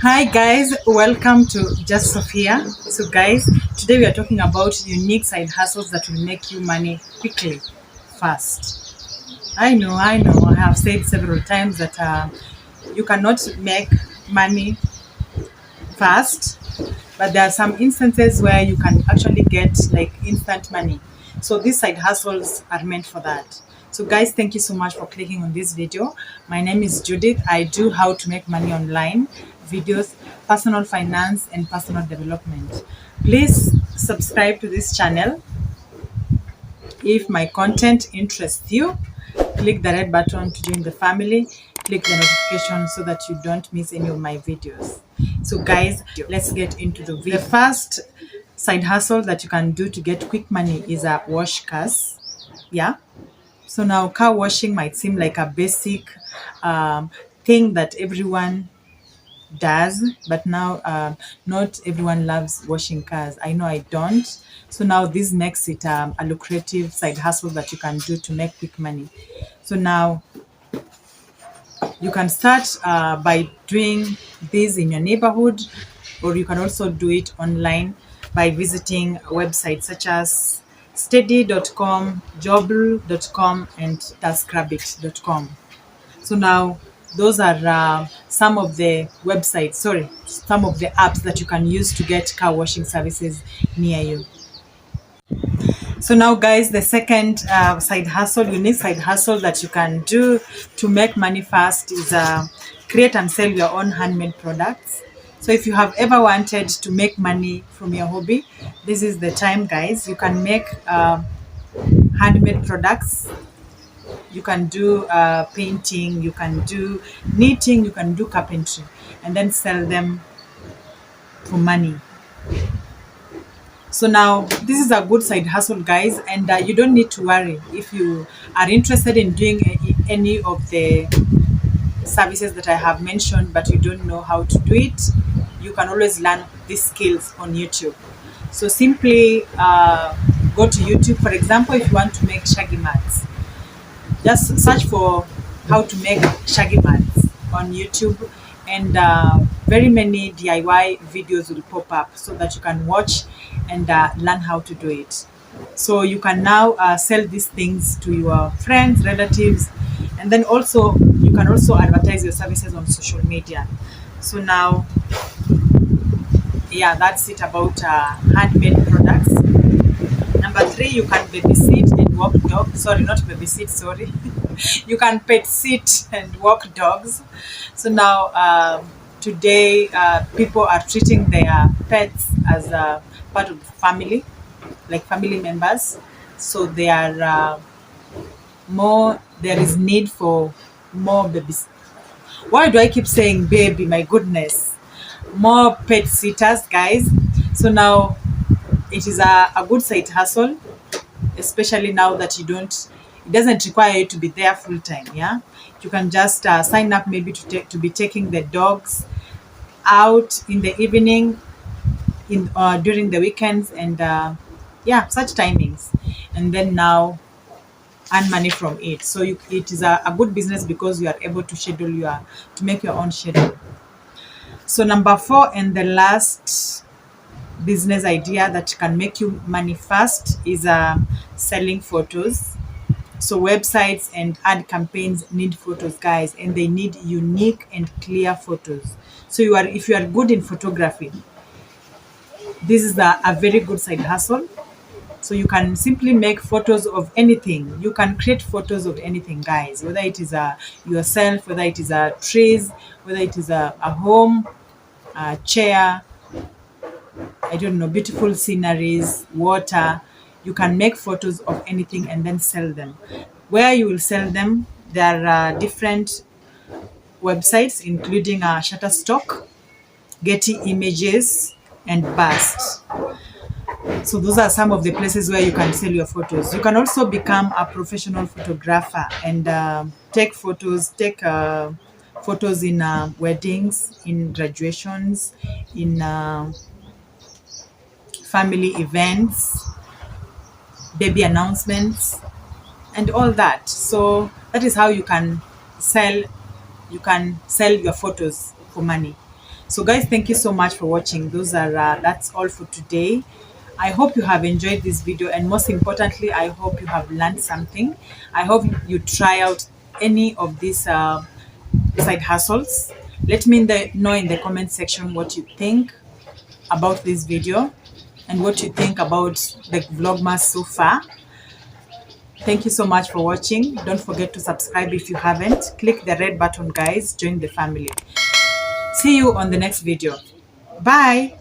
Hi guys, welcome to Just Sophia. So guys, today we are talking about unique side hustles that will make you money quickly, fast. I have said several times that you cannot make money fast, but there are some instances where you can actually get like instant money. So these side hustles are meant for that. So guys, thank you so much for clicking on this video. My name is Judith. I do how to make money online videos, personal finance and personal development. Please subscribe to this channel. If my content interests you, click the red button to join the family. Click the notification so that you don't miss any of my videos. So guys, let's get into the video. The first side hustle that you can do to get quick money is a wash cars. Yeah. So now car washing might seem like a basic thing that everyone does, but now not everyone loves washing cars. I know I don't. So now this makes it a lucrative side hustle that you can do to make quick money. So now you can start by doing this in your neighborhood, or you can also do it online by visiting websites such as steady.com, jobl.com and taskrabbit.com. So now those are some of the apps that you can use to get car washing services near you. So now guys, the second unique side hustle that you can do to make money fast is create and sell your own handmade products. So if you have ever wanted to make money from your hobby, this is the time guys. You can make handmade products. You can do painting, you can do knitting, you can do carpentry, and then sell them for money. So now this is a good side hustle guys, and you don't need to worry if you are interested in doing any of the services that I have mentioned but you don't know how to do it. You can always learn these skills on YouTube. So simply go to YouTube. For example, if you want to make shaggy mats, just search for how to make shaggy mats on YouTube, and very many DIY videos will pop up so that you can watch and learn how to do it. So you can now sell these things to your friends, relatives, and then also you can also advertise your services on social media. So now, yeah, that's it about handmade products. Number 3, you can babysit and walk dogs. Sorry, not babysit, sorry. You can pet sit and walk dogs. So now, today, people are treating their pets as a part of the family, like family members. So they are there is need for more babies. Why do I keep saying baby? My goodness. More pet sitters, guys. So now, it is a good side hustle, especially now that it doesn't require you to be there full time. Yeah, you can just sign up maybe to be taking the dogs out in the evening, during the weekends, and yeah, such timings, and then now earn money from it. So it is a good business because you are able to to make your own schedule. So number 4 and the last business idea that can make you money fast is selling photos. So websites and ad campaigns need photos, guys, and they need unique and clear photos. So if you are good in photography, this is a very good side hustle. So you can simply make photos of anything. You can create photos of anything, guys, whether it is yourself, whether it is trees, whether it is a home, a chair, I don't know, beautiful sceneries, water. You can make photos of anything and then sell them. Where you will sell them, there are different websites, including Shutterstock, Getty Images, and Bust. So those are some of the places where you can sell your photos. You can also become a professional photographer and take photos in weddings, in graduations, in family events, baby announcements, and all that. So that is how you can sell your photos for money. So guys, thank you so much for watching. That's all for today. I hope you have enjoyed this video, and most importantly, I hope you have learned something. I hope you try out any of these side hustles. Let me know in the comment section what you think about this video and what you think about the vlogmas so far. Thank you so much for watching. Don't forget to subscribe if you haven't. Click the red button, guys. Join the family. See you on the next video. Bye.